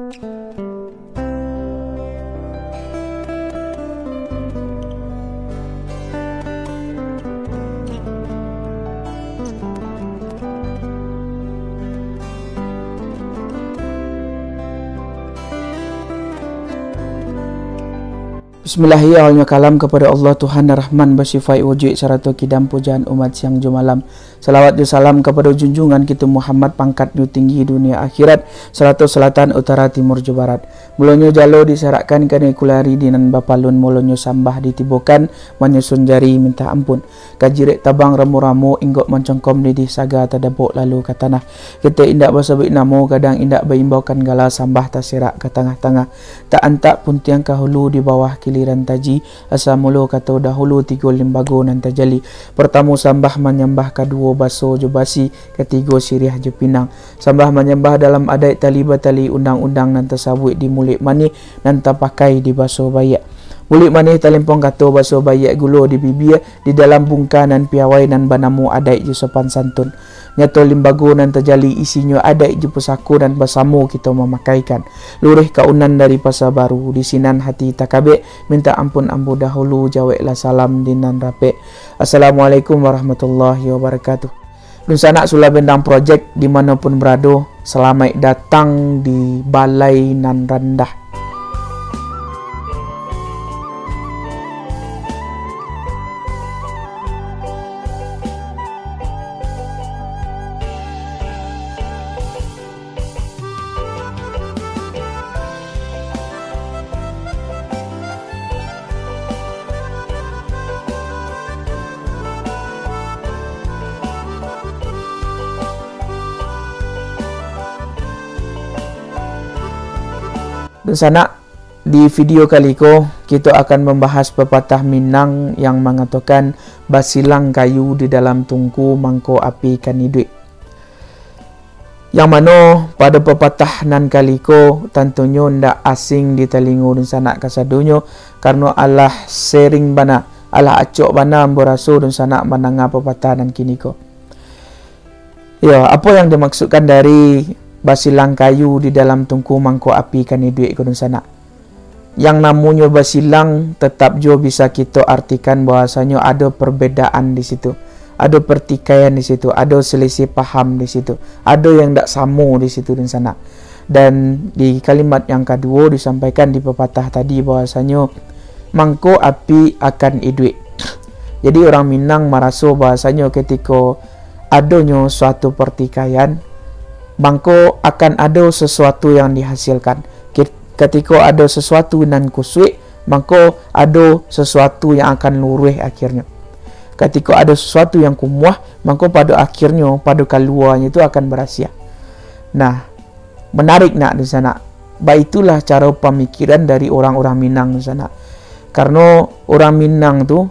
Bismillahirrahmanirrahim. Kalam kepada Allah Tuhan Rahman bersifat wujud serta kidam pujian umat siang jumalam. Salawat dan salam kepada junjungan kita Muhammad pangkat yu tinggi dunia akhirat serta selatan utara timur je barat. Mulanya jalo diserakkan kena kulari dinan bapalun mulanya sambah ditibukan menyusun jari minta ampun. Kajirek tabang ramu-ramu inggok mencengkom di saga tadabuk lalu ke tanah. Kita indak bersebut namo kadang indak berimbaukan gala sambah terserak ke tengah-tengah. Tak antak pun tiang kahulu di bawah kiliran taji asa mulu kata dahulu tiga limbago nan tajali. Pertama sambah menyembah, kedua baso je basi, ketiga sirih je pinang. Sambah menyembah dalam adat tali batali undang-undang nan tersabut di mulik manih nan terpakai di baso bayak. Mulik manih talimpong kata baso bayak gulo di bibir di dalam bungkanan piawai nan banamu adat je sopan santun. Nyato limbago nan terjali isinya adat je pesaku dan bersama kita memakaikan. Lurih kaunan dari pasar baru di sinan hati takabek minta ampun ambu dahulu jaweklah salam dinan rapek. Assalamualaikum warahmatullahi wabarakatuh. Lunsanak Sula Bendang Projek dimanapun berada, selamat datang di Balai Nan Rendah. Dan sana di video kali ko kita akan membahas pepatah Minang yang mengatakan basilang kayu di dalam tungku mangko api kan hidup. Yang mana pada pepatah nan kali ko tentunya ndak asing di telinga dan sana kasadonyo karena Allah sering bana Allah acok bana beraso dan sana menanga pepatah nan kini ko. Ya, apa yang dimaksudkan dari basilang kayu di dalam tungku mangkok api kan duit kodon sana. Yang namanya basilang tetap jo bisa kita artikan bahwasanya ada perbedaan di situ. Ada pertikaian di situ, ada selisih paham di situ. Ada yang tak sama di situ dan sana. Dan di kalimat yang kedua disampaikan di pepatah tadi bahwasanya mangkok api akan duit. Jadi orang Minang merasa bahwasanya ketika adanya suatu pertikaian bangko akan ada sesuatu yang dihasilkan. Ketika ada sesuatu nan kusui, bangko ada sesuatu yang akan luruh akhirnya. Ketika ada sesuatu yang kumuah, bangko pada akhirnya, pada keluarnya itu akan berhasil. Nah, menarik nak di sana. Baitulah cara pemikiran dari orang-orang Minang di sana. Karena orang Minang tu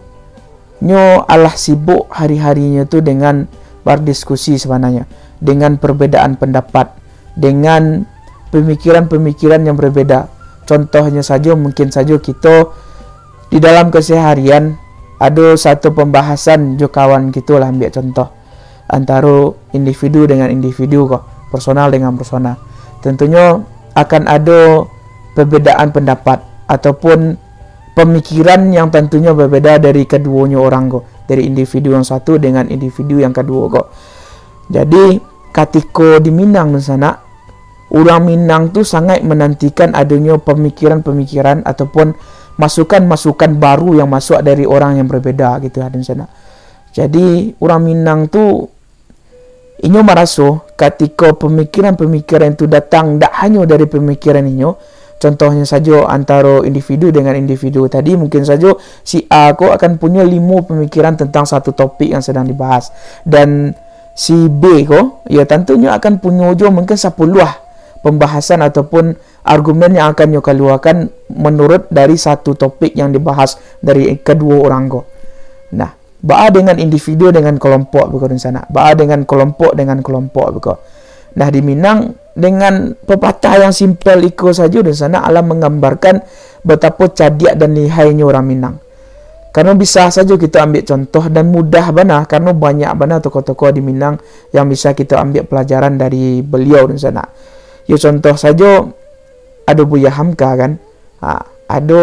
nyo Allah sibuk hari-harinya tu dengan berdiskusi sebenarnya, dengan perbedaan pendapat, dengan pemikiran-pemikiran yang berbeda. Contohnya saja, mungkin saja kita di dalam keseharian ada satu pembahasan jo kawan kita lah, ambil contoh antara individu dengan individu kok, personal dengan personal. Tentunya akan ada perbedaan pendapat ataupun pemikiran yang tentunya berbeda dari keduanya orang kok, dari individu yang satu dengan individu yang kedua kok. Jadi ketika di Minang di sana, orang Minang tu sangat menantikan adanya pemikiran-pemikiran ataupun masukan-masukan baru yang masuk dari orang yang berbeda gitu di sana. Jadi orang Minang tu inyo merasa ketika pemikiran-pemikiran itu datang tak hanya dari pemikiran inyo. Contohnya saja antara individu dengan individu tadi, mungkin saja si A ko akan punya 5 pemikiran tentang satu topik yang sedang dibahas, dan si B ko ya tentunya akan punya juga mungkin 10 pembahasan ataupun argumen yang akan keluarkan menurut dari satu topik yang dibahas dari kedua orang ko. Nah, baa dengan individu dengan kelompok begitu di sana, baa dengan kelompok begitu. Nah, di Minang dengan pepatah yang simpel iko saja di sana Allah menggambarkan betapa cadiak dan lihainya orang Minang. Karena bisa saja kita ambil contoh dan mudah bana, karena banyak bana tokoh-tokoh di Minang yang bisa kita ambil pelajaran dari beliau di sana. Ya contoh saja ada Buya Hamka kan, ada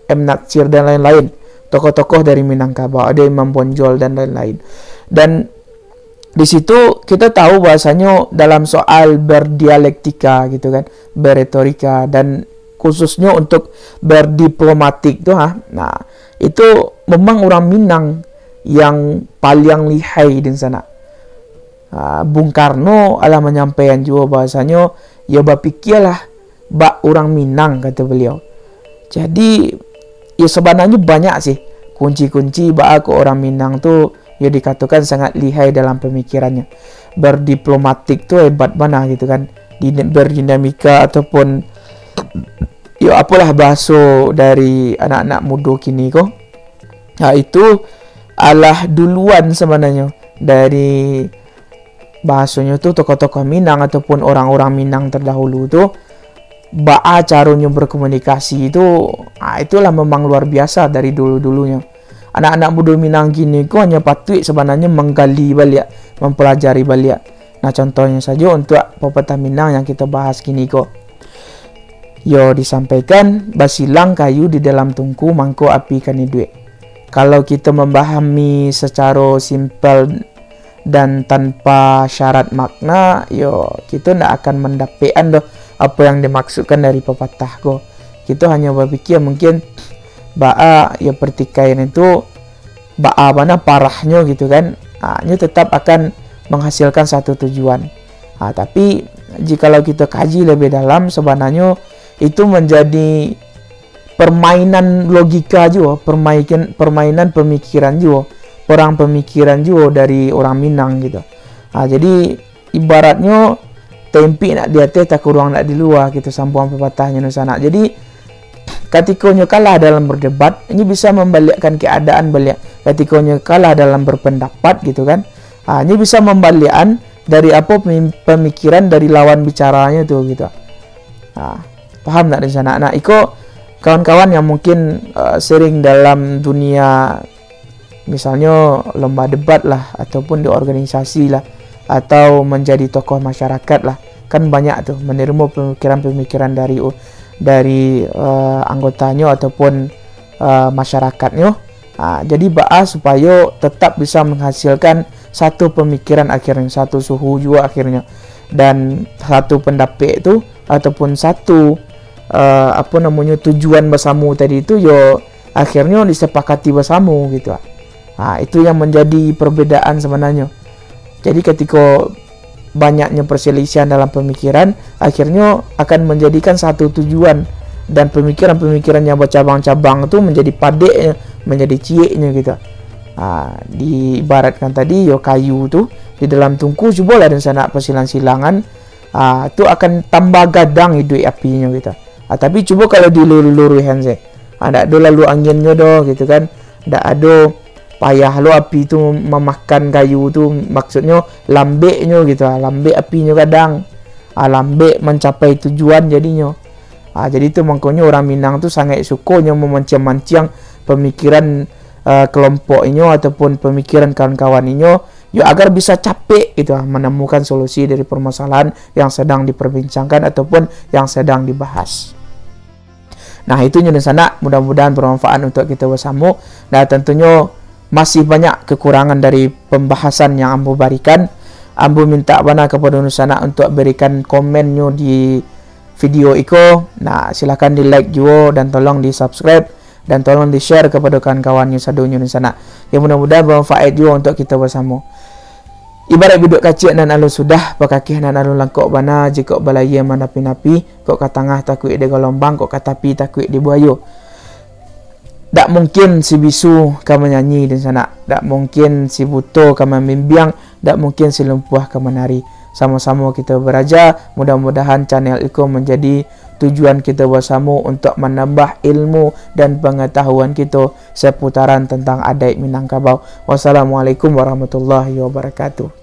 M. Natsir dan lain-lain, tokoh-tokoh dari Minangkabau, ada Imam Bonjol dan lain-lain. Dan di situ kita tahu bahasanya dalam soal berdialektika gitu kan, berretorika, dan khususnya untuk berdiplomatik tuh, nah itu memang orang Minang yang paling lihai di sana. Bung Karno adalah menyampaikan juga bahasanya, ya berpikirlah bak orang Minang, kata beliau. Jadi ya sebenarnya banyak sih kunci-kunci bak ke orang Minang tuh ya dikatakan sangat lihai dalam pemikirannya. Berdiplomatik tuh hebat mana gitu kan, berdinamika ataupun ya apalah bahasa dari anak-anak muda kini kok. Itu adalah duluan sebenarnya dari bahasanya tuh tokoh-tokoh Minang ataupun orang-orang Minang terdahulu tuh baa caranya berkomunikasi itu, itulah memang luar biasa dari dulu-dulunya. Anak-anak muda Minang gini kok hanya patut sebenarnya menggali balik, mempelajari balik. Nah contohnya saja untuk pepatah Minang yang kita bahas gini kok. Yo disampaikan, basilang kayu di dalam tungku, mangko api kani duit. Kalau kita memahami secara simpel dan tanpa syarat makna, yo kita tidak akan mendapatkan apa yang dimaksudkan dari pepatah ko. Kita hanya berpikir mungkin baa ya pertikaian itu baa mana parahnya gitu kan, ini tetap akan menghasilkan satu tujuan. Tapi jikalau kita kaji lebih dalam, sebenarnya itu menjadi permainan logika juga, permainan pemikiran juga, perang pemikiran juga dari orang Minang gitu. Jadi ibaratnya tempi nak di atas tak kurang nak di luar gitu, sambuan pepatahnya nusana. Jadi ketika kalah dalam berdebat, ini bisa membalikkan keadaan balik. Ketika kalah dalam berpendapat gitu kan, ini bisa membalikkan dari apa pemikiran dari lawan bicaranya tuh gitu. Paham tak di sana? Nah, iko kawan-kawan yang mungkin sering dalam dunia misalnya lomba debat lah, ataupun di organisasi lah, atau menjadi tokoh masyarakat lah, kan banyak tuh menerima pemikiran-pemikiran dari anggotanya ataupun masyarakatnya. Jadi supaya tetap bisa menghasilkan satu pemikiran akhirnya, satu suhu juga akhirnya, dan satu pendapat itu ataupun satu tujuan bersama tadi itu yo akhirnya disepakati bersama gitu. Itu yang menjadi perbedaan sebenarnya. Jadi ketika banyaknya perselisihan dalam pemikiran, akhirnya akan menjadikan satu tujuan, dan pemikiran-pemikiran yang bercabang-cabang itu menjadi padeknya, menjadi cieknya gitu. Diibaratkan tadi yo kayu tuh di dalam tungku, cobalah dan sana persilang-silangan, itu akan tambah gadang hidup apinya gitu. Tapi coba kalau diluru-luruhan sih, ada lalu anginnya doh gitu kan, tidak ada payah lo api itu memakan kayu tu, maksudnya lambeknya gitu, lambek apinya kadang, lambek mencapai tujuan jadinya. Jadi itu makanya orang Minang tu sangat sukanya memancing-mancing pemikiran kelompoknya ataupun pemikiran kawan-kawannya, ya agar bisa capek gitu, menemukan solusi dari permasalahan yang sedang diperbincangkan ataupun yang sedang dibahas. Nah itu di sana, mudah-mudahan bermanfaat untuk kita bersama. Nah tentunya masih banyak kekurangan dari pembahasan yang ambo berikan. Ambo minta bana kepada Nusana untuk berikan komennya di video iko. Nah silakan di like juga, dan tolong di subscribe, dan tolong di share kepada kawan-kawannya sadunya Nusana. Yang mudah-mudahan bermanfaat juga untuk kita bersama. Ibarat biduk kacik nan alun sudah, pakakih nan alun langkok bana, jika balaya manapi-napi, kok katangah takut di gelombang, kok katapi takut di buayo. Tak mungkin si bisu kamu nyanyi di sana, tak mungkin si buto kamu membiang, tak mungkin si lumpuh kamu menari. Sama-sama kita beraja, mudah-mudahan channel itu menjadi tujuan kita bersama untuk menambah ilmu dan pengetahuan kita seputaran tentang adat Minangkabau. Wassalamualaikum warahmatullahi wabarakatuh.